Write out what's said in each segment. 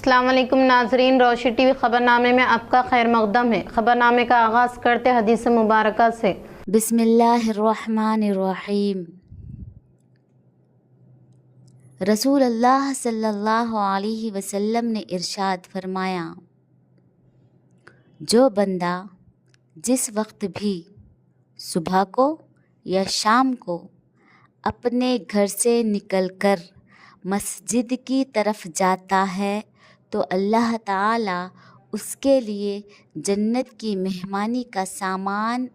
السلام علیکم ناظرین، روشنی ٹی وی خبرنامے میں آپ کا خیر مقدم ہے۔ خبرنامے کا آغاز کرتے حدیث مبارکہ سے۔ بسم اللہ الرحمن الرحیم۔ رسول اللہ صلی اللہ علیہ وسلم نے ارشاد فرمایا، جو بندہ جس وقت بھی صبح کو یا شام کو اپنے گھر سے نکل کر مسجد کی طرف جاتا ہے تو اللہ تعالیٰ اس کے لیے جنت کی مہمانی کا سامان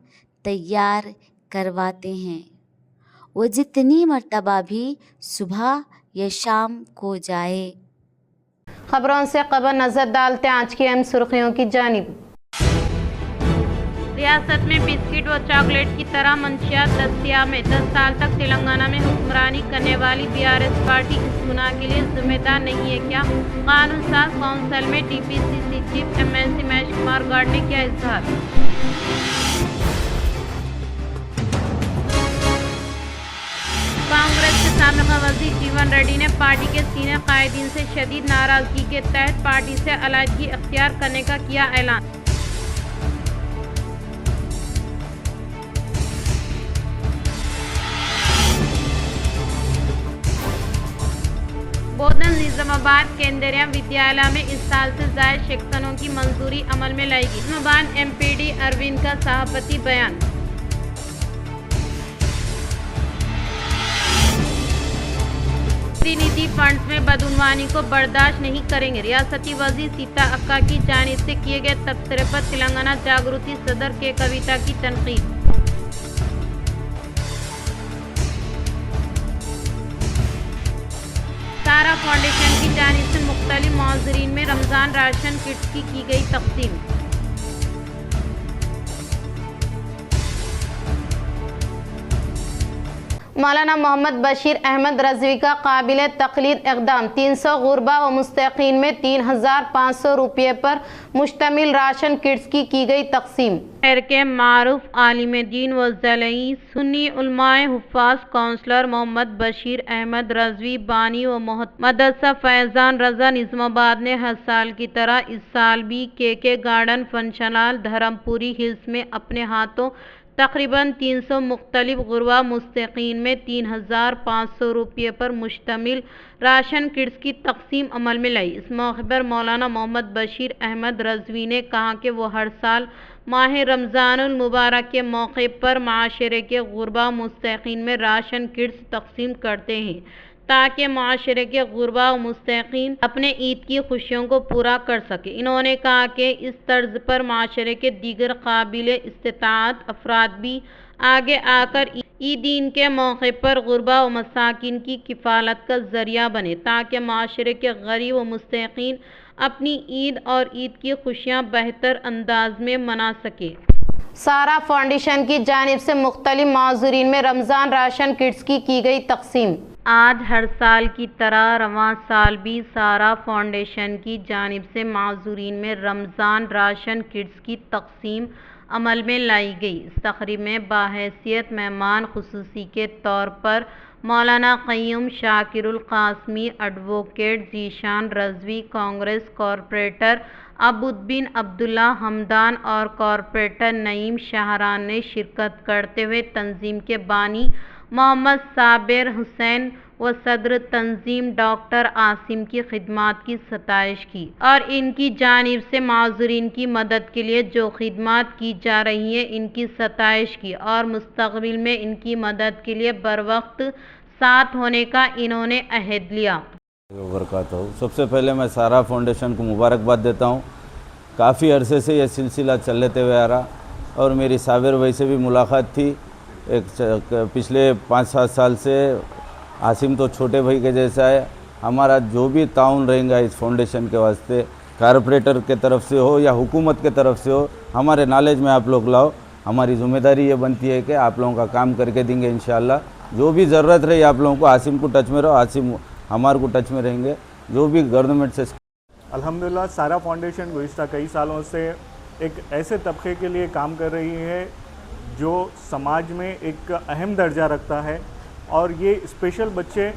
تیار کرواتے ہیں۔ وہ جتنی مرتبہ بھی صبح یا شام کو جائے۔ خبروں سے قبل نظر ڈالتے ہیں آج کی اہم سرخیوں کی جانب۔ ریاست میں بسکٹ و چاکلیٹ کی طرح منشیات دستیاب ہیں۔ 10 سال تک تلنگانہ میں حکمرانی کرنے والی BRS پارٹی اس گناہ کے لیے ذمہ دار نہیں ہے کیا؟ قانون ساز کونسل میں TPCC chief MLC Mahesh Kumar guard نے کیا اظہار۔ کانگریس کے سابقہ وزیر جیون ریڈی نے پارٹی کے سینئر قائدین سے شدید ناراضگی کے تحت پارٹی سے علیحدگی اختیار کرنے کا کیا اعلان۔ بودھن نظام آباد کیندریہ ودیالیہ میں اس سال سے زائد سیکشنوں کی منظوری عمل میں لائے گی۔ نظام آباد MPD اروند کا صحافتی بیان۔ پرتینیدھی فنڈز میں بدعنوانی کو برداشت نہیں کریں گے۔ ریاستی وزیر سیتا اکا کی جانب سے کیے گئے تبصرے پر تلنگانہ جاگرتی صدر کے کویتا کی تنقید۔ سارا فاؤنڈیشن کی جانب سے مختلف معذورین میں رمضان راشن کٹس کی گئی تقسیم۔ مولانا محمد بشیر احمد رضوی کا قابل تقلید اقدام۔ 300 غربا و مستحقین میں 3500 روپے پر مشتمل راشن کٹس کی گئی تقسیم۔ شہر کے معروف عالم دین و ضلعی سنی علماء حفاظ کونسلر محمد بشیر احمد رضوی بانی و مدرسہ فیضان رضا نظام آباد نے ہر سال کی طرح اس سال بھی KK گارڈن فنکشن ہال دھرم پوری ہلز میں اپنے ہاتھوں تقریباً 300 مختلف غربا مستحقین میں 3500 روپے پر مشتمل راشن کٹس کی تقسیم عمل میں لائی۔ اس موقع پر مولانا محمد بشیر احمد رضوی نے کہا کہ وہ ہر سال ماہ رمضان المبارک کے موقع پر معاشرے کے غربا مستحقین میں راشن کٹس تقسیم کرتے ہیں تاکہ معاشرے کے غربا و مستحقین اپنے عید کی خوشیوں کو پورا کر سکیں۔ انہوں نے کہا کہ اس طرز پر معاشرے کے دیگر قابل استطاعت افراد بھی آگے آ کر عیدین کے موقع پر غربا و مساکین کی کفالت کا ذریعہ بنے تاکہ معاشرے کے غریب و مستحقین اپنی عید اور عید کی خوشیاں بہتر انداز میں منا سکیں۔ سارا فاؤنڈیشن کی جانب سے مختلف معذورین میں رمضان راشن کٹس کی گئی تقسیم۔ آج ہر سال کی طرح رواں سال بھی سارا فاؤنڈیشن کی جانب سے معذورین میں رمضان راشن کٹس کی تقسیم عمل میں لائی گئی۔ اس تقریب میں بحیثیت مہمان خصوصی کے طور پر مولانا قیوم شاکر القاسمی، ایڈوکیٹ ذیشان رضوی، کانگریس کارپوریٹر عبود بن عبداللہ حمدان اور کارپوریٹر نعیم شاہران نے شرکت کرتے ہوئے تنظیم کے بانی محمد صابر حسین و صدر تنظیم ڈاکٹر عاصم کی خدمات کی ستائش کی اور ان کی جانب سے معذورین کی مدد کے لیے جو خدمات کی جا رہی ہیں ان کی ستائش کی اور مستقبل میں ان کی مدد کے لیے بروقت ساتھ ہونے کا انہوں نے عہد لیا۔ سب سے پہلے میں سارا فاؤنڈیشن کو مبارکباد دیتا ہوں۔ کافی عرصے سے یہ سلسلہ چلتے ہوئے آ رہا اور میری صابر بھائی سے بھی ملاقات تھی۔ پچھلے 5-7 سال سے عاصم تو چھوٹے بھائی کے جیسا ہے۔ ہمارا جو بھی تعاون رہیں گا اس فاؤنڈیشن کے واسطے، کارپوریٹر کے طرف سے ہو یا حکومت کے طرف سے ہو، ہمارے نالج میں آپ لوگ لاؤ۔ ہماری ذمہ داری یہ بنتی ہے کہ آپ لوگوں کا کام کر کے دیں گے انشاءاللہ۔ جو بھی ضرورت رہی آپ لوگوں کو، عاصم کو ٹچ میں رہو، عاصم ہمارے کو ٹچ میں رہیں گے۔ جو بھی گورنمنٹ سے الحمدللہ سارا فاؤنڈیشن گزشتہ کئی سالوں سے ایک ایسے طبقے کے لیے کام کر رہی ہے جو سماج میں ایک اہم درجہ رکھتا ہے، اور یہ اسپیشل بچے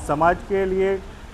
سماج کے لیے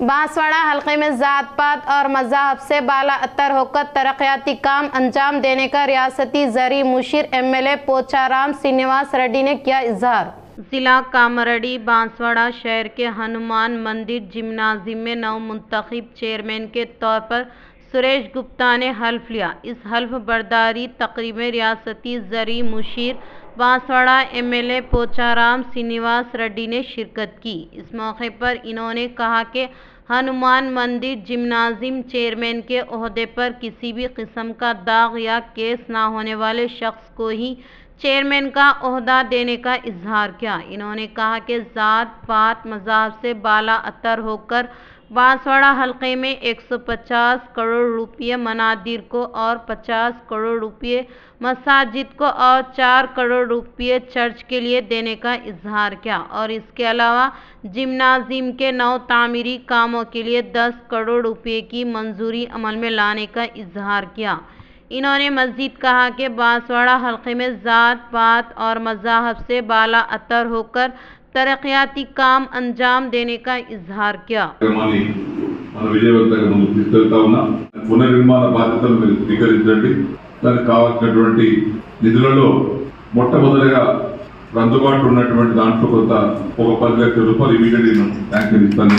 بانسواڑہ حلقے میں ذات پات اور مذاہب سے بالا اتر ہو کر ترقیاتی کام انجام دینے کا ریاستی زرعی مشیر M L A Pocharam Srinivas Reddy نے کیا اظہار۔ ضلع کاماریڈی بانسواڑہ شہر کے ہنومان مندر جمنازیم میں نو منتخب چیئرمین کے طور پر سریش گپتا نے حلف لیا۔ اس حلف برداری تقریب میں ریاستی زرعی مشیر Banswada M L A Pocharam Srinivas Reddy نے شرکت کی۔ اس موقع پر انہوں نے کہا کہ ہنومان مندر جمنازیم چیئرمین کے عہدے پر کسی بھی قسم کا داغ یا کیس نہ ہونے والے شخص کو ہی چیئرمین کا عہدہ دینے کا اظہار کیا۔ انہوں نے کہا کہ ذات پات مذہب سے بالا اتر ہو کر بانسواڑہ حلقے میں 150 کروڑ روپے منادر کو اور 50 کروڑ روپے مساجد کو اور 4 کروڑ روپے چرچ کے لیے دینے کا اظہار کیا اور اس کے علاوہ جمنازیم کے نو تعمیری کاموں کے لیے 10 کروڑ روپے کی منظوری عمل میں لانے کا اظہار کیا۔ انہوں نے مزید کہا کہ بانسواڑہ حلقے میں ذات پات اور مذاہب سے بالا اتر ہو کر ترقیاتی کام انجام دینے کا اظہار کیا۔ పునర్నిర్మాణ బాధ్యతలు మీరు స్వీకరించండి। దానికి కావాల్సినటువంటి నిధులలో మొట్టమొదటిగా అందుబాటులో ఉన్నటువంటి దాంట్లో కొంత ఒక 10 లక్షల రూపాయలు ఇమీడియట్లీ శాంక్షన్ ఇస్తాను।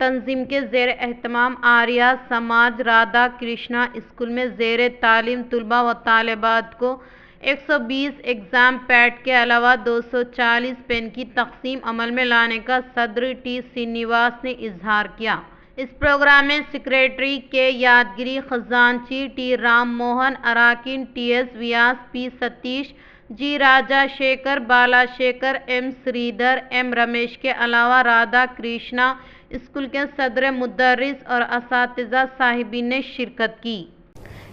تنظیم کے زیر اہتمام آریہ سماج رادھا کرشنا اسکول میں زیر تعلیم طلباء و طالبات کو 120 ایگزام پیڈ کے علاوہ 240 پین کی تقسیم عمل میں لانے کا صدر ٹی سرینیواس نے اظہار کیا۔ اس پروگرام میں سیکریٹری کے یادگیری، خزانچی ٹی رام موہن، اراکین ٹی ایس ویاس، پی ستیش، جی راجا شیکھر، بالا شیکھر، ایم سریدھر، ایم رمیش کے علاوہ رادھا کرشنا اسکول کے صدر، مدرس اور اساتذہ صاحبین نے شرکت کی۔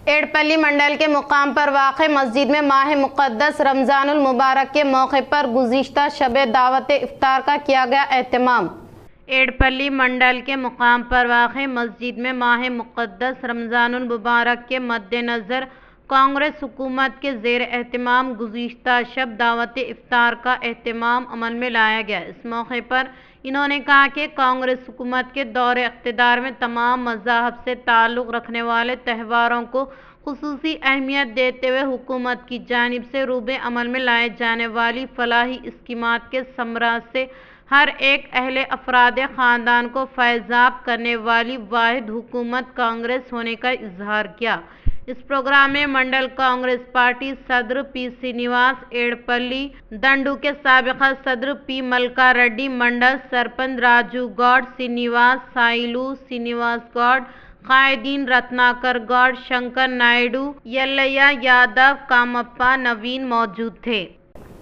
ایڑپلی منڈل کے مقام پر واقع مسجد میں ماہ مقدس رمضان المبارک کے موقع پر گزشتہ شب دعوت افطار کا کیا گیا اہتمام۔ ایڑپلی منڈل کے مقام پر واقع مسجد میں ماہ مقدس رمضان المبارک کے مد نظر کانگریس حکومت کے زیر اہتمام گزشتہ شب دعوت افطار کا اہتمام عمل میں لایا گیا۔ اس موقع پر انہوں نے کہا کہ کانگریس حکومت کے دور اقتدار میں تمام مذاہب سے تعلق رکھنے والے تہواروں کو خصوصی اہمیت دیتے ہوئے حکومت کی جانب سے روبے عمل میں لائے جانے والی فلاحی اسکیمات کے ثمرات سے ہر ایک اہل افراد خاندان کو فیضیاب کرنے والی واحد حکومت کانگریس ہونے کا اظہار کیا۔ اس پروگرام میں منڈل کانگریس پارٹی صدر پی سرینیواس، ایڑپلی دنڈو کے سابقہ صدر پی ملکا ریڈی، منڈل سرپنچ راجو گوڈ، سرینیواس سائلو، سرینیواس گوڈ، قائدین رتناکر گوڈ، شنکر نائیڈو، یلیہ یادو، کامپا نوین موجود تھے۔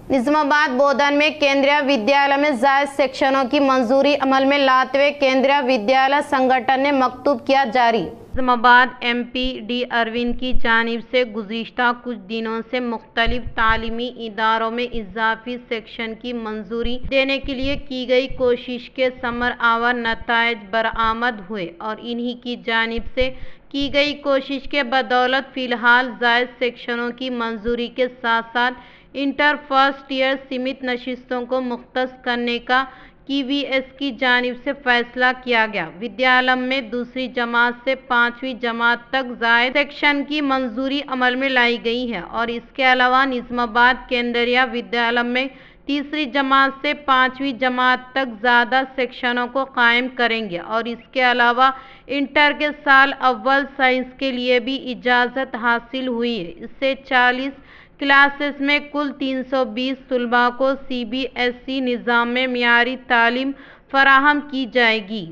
نظام آباد بودن میں کیندریہ ودیالیہ میں زائد سیکشنوں کی منظوری عمل میں لاتے ہوئے کیندریہ ودیالیہ سنگھٹن نے مکتوب کیا جاری۔ نظام آباد ایم پی ڈی اروند کی جانب سے گزشتہ کچھ دنوں سے مختلف تعلیمی اداروں میں اضافی سیکشن کی منظوری دینے کے لیے کی گئی کوشش کے ثمر آور نتائج برآمد ہوئے اور انہی کی جانب سے کی گئی کوشش کے بدولت فی الحال زائد سیکشنوں کی منظوری کے ساتھ ساتھ انٹر فرسٹ ایئر سمیت نشستوں کو مختص کرنے کا کی وی ایس کی جانب سے فیصلہ کیا گیا۔ ودیالم میں دوسری جماعت سے 5ویں جماعت تک زائد سیکشن کی منظوری عمل میں لائی گئی ہے اور اس کے علاوہ نظام آباد کیندریہ ودیالم میں تیسری جماعت سے 5ویں جماعت تک زیادہ سیکشنوں کو قائم کریں گے اور اس کے علاوہ انٹر کے سال اول سائنس کے لیے بھی اجازت حاصل ہوئی ہے۔ اس سے 40 کلاسز میں کل 320 طلباء کو سی بی ایس ای نظام میں معیاری تعلیم فراہم کی جائے گی۔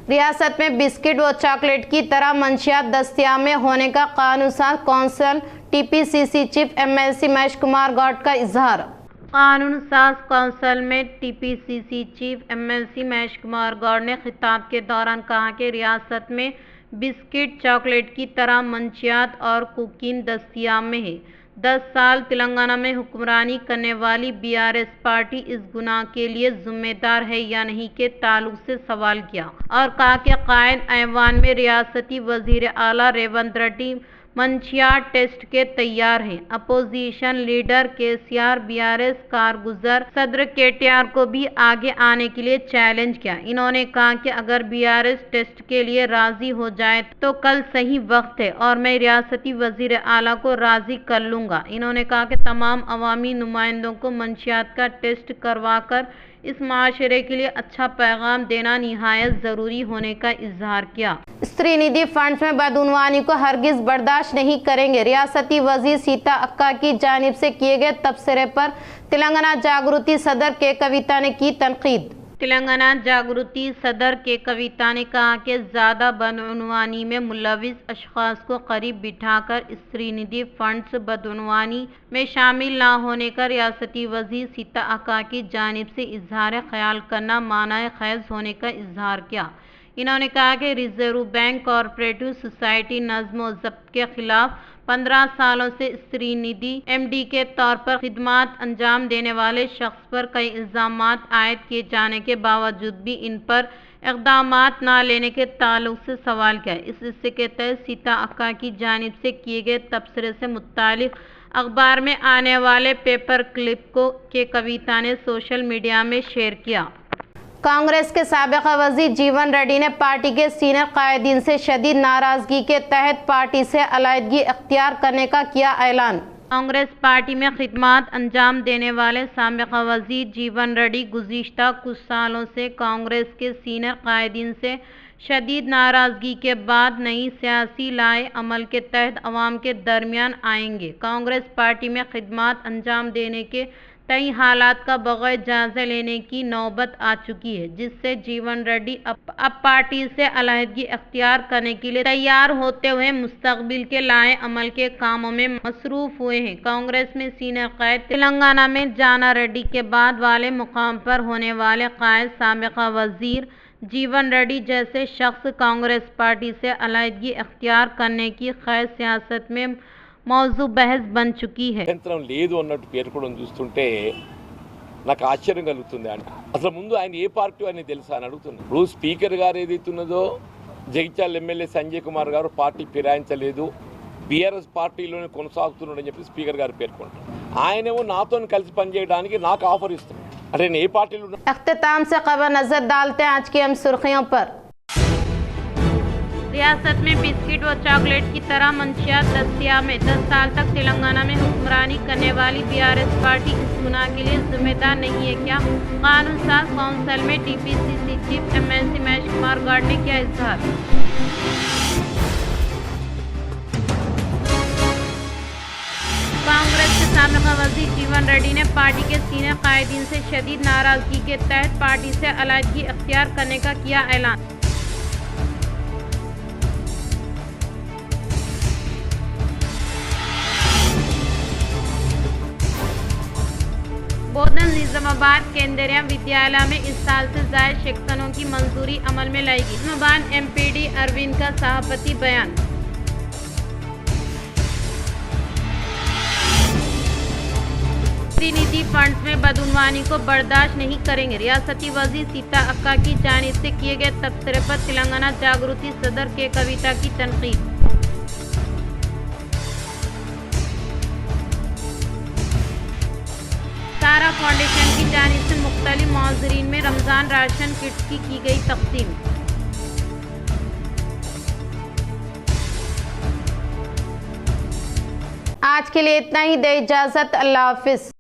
ریاست میں بسکٹ و چاکلیٹ کی طرح منشیات دستیاب میں ہونے کا قانون ساز council T P C C chief M L C Mahesh Kumar Goud کا اظہار۔ قانون ساز کونسل میں T P C C chief M L C Mahesh Kumar Goud نے خطاب کے دوران کہا کہ ریاست میں بسکٹ چاکلیٹ کی طرح منشیات اور کوکین دستیاب میں ہے۔ 10 سال تلنگانہ میں حکمرانی کرنے والی بی آر ایس پارٹی اس گناہ کے لیے ذمہ دار ہے یا نہیں کے تعلق سے سوال کیا اور کہا کہ قائد ایوان میں ریاستی وزیر اعلیٰ ریونت ریڈی منشیات ٹیسٹ کے تیار ہیں۔ Opposition leader K C R B R S کارگزار صدر کے ٹی آر کو بھی آگے آنے کے لیے چیلنج کیا۔ انہوں نے کہا کہ اگر بی آر ایس ٹیسٹ کے لیے راضی ہو جائے تو کل صحیح وقت ہے اور میں ریاستی وزیر اعلیٰ کو راضی کر لوں گا۔ انہوں نے کہا کہ تمام عوامی نمائندوں کو منشیات کا ٹیسٹ کروا کر اس معاشرے کے لیے اچھا پیغام دینا نہایت ضروری ہونے کا اظہار کیا۔ استری ندھی فنڈز میں بدعنوانی کو ہرگز برداشت نہیں کریں گے۔ ریاستی وزیر سیتا اکا کی جانب سے کیے گئے تبصرے پر تلنگانہ جاگرتی صدر کے کویتا نے کی تنقید۔ تلنگانہ جاگرتی صدر کے کویتا نے کہا کہ زیادہ بدعنوانی میں ملوث اشخاص کو قریب بٹھا کر استری ندھی فنڈز بدعنوانی میں شامل نہ ہونے کا ریاستی وزیر سیتا اکا کی جانب سے اظہار خیال کرنا معنی خیز ہونے کا اظہار کیا۔ انہوں نے کہا کہ ریزرو بینک کوآپریٹو سوسائٹی نظم و ضبط کے خلاف 15 سالوں سے استری ندھی ایم ڈی کے طور پر خدمات انجام دینے والے شخص پر کئی الزامات عائد کیے جانے کے باوجود بھی ان پر اقدامات نہ لینے کے تعلق سے سوال کیا۔ اس حصے کے تحت سیتا اکا کی جانب سے کیے گئے تبصرے سے متعلق اخبار میں آنے والے پیپر کلپ کو کویتا نے سوشل میڈیا میں شیئر کیا۔ کانگریس کے سابقہ وزیر جیون ریڈی نے پارٹی کے سینئر قائدین سے شدید ناراضگی کے تحت پارٹی سے علیحدگی اختیار کرنے کا کیا اعلان۔ کانگریس پارٹی میں خدمات انجام دینے والے سابقہ وزیر جیون ریڈی گزشتہ کچھ سالوں سے کانگریس کے سینئر قائدین سے شدید ناراضگی کے بعد نئی سیاسی لائے عمل کے تحت عوام کے درمیان آئیں گے۔ کانگریس پارٹی میں خدمات انجام دینے کے کئی حالات کا بغیر جائزہ لینے کی نوبت آ چکی ہے، جس سے جیون ریڈی اب پارٹی سے علیحدگی اختیار کرنے کے لیے تیار ہوتے ہوئے مستقبل کے لائے عمل کے کاموں میں مصروف ہوئے ہیں۔ کانگریس میں سینئر قائد تلنگانہ میں جانا ریڈی کے بعد والے مقام پر ہونے والے قائد سابقہ وزیر جیون ریڈی جیسے شخص کانگریس پارٹی سے علیحدگی اختیار کرنے کی خیر سیاست میں موضوع بحث بن چکی ہے۔ అభ్యంతరం లేదు అన్నట్టు పేర్కొనడం చూస్తుంటే నాకు ఆశ్చర్యం కలుగుతుంది. అంటే అసలు ముందు ఆయన ఏ పార్టీ అని తెలుసా అని అడుగుతున్నాను. ఇప్పుడు స్పీకర్ గారు ఏదైతున్నదో జగిత్యాల ఎమ్మెల్యే సంజయ్ కుమార్ గారు పార్టీ ఫిరాయించలేదు, బీఆర్ఎస్ పార్టీలోనే కొనసాగుతున్నాడని చెప్పి స్పీకర్ గారు పేర్కొంటారు. ఆయనేమో నాతో కలిసి పనిచేయడానికి నాకు ఆఫర్ ఇస్తారు. అంటే నేను ఏ పార్టీలో اختتام سے قبل نظر ڈالتے ہیں آج کی اہم سرخیوں پر۔ ریاست میں بسکٹ و چاکلیٹ کی طرح منشیات دستیاب ہیں۔ 10 سال تک تلنگانہ میں حکمرانی کرنے والی BRS پارٹی اس گناہ کے لیے ذمہ دار نہیں ہے کیا؟ قانون ساز کونسل میں TPCC chief MLC Mahesh Kumar guard نے کیا اظہار۔ کانگریس کے سابقہ وزیر جیون ریڈی نے پارٹی کے سینئر قائدین سے شدید ناراضگی کے تحت پارٹی سے علیحدگی اختیار کرنے کا کیا اعلان۔ بودھن نظام آباد کیندریہ ودیالیہ میں اس سال سے زائد سیکشنوں کی منظوری عمل میں لائے گی۔ نظام آباد MPD اروند کا صحافتی بیان۔ پرتینیدھی فنڈز میں بدعنوانی کو برداشت نہیں کریں گے۔ ریاستی وزیر سیتا اکا کی جانب سے کیے گئے تبصرے پر تلنگانہ جاگرتی صدر کے کویتا کی تنقید۔ تارا فاؤنڈیشن کی جانب سے مختلف معذورین میں رمضان راشن کٹس کی گئی تقسیم۔ آج کے لیے اتنا ہی، دے اجازت، اللہ حافظ۔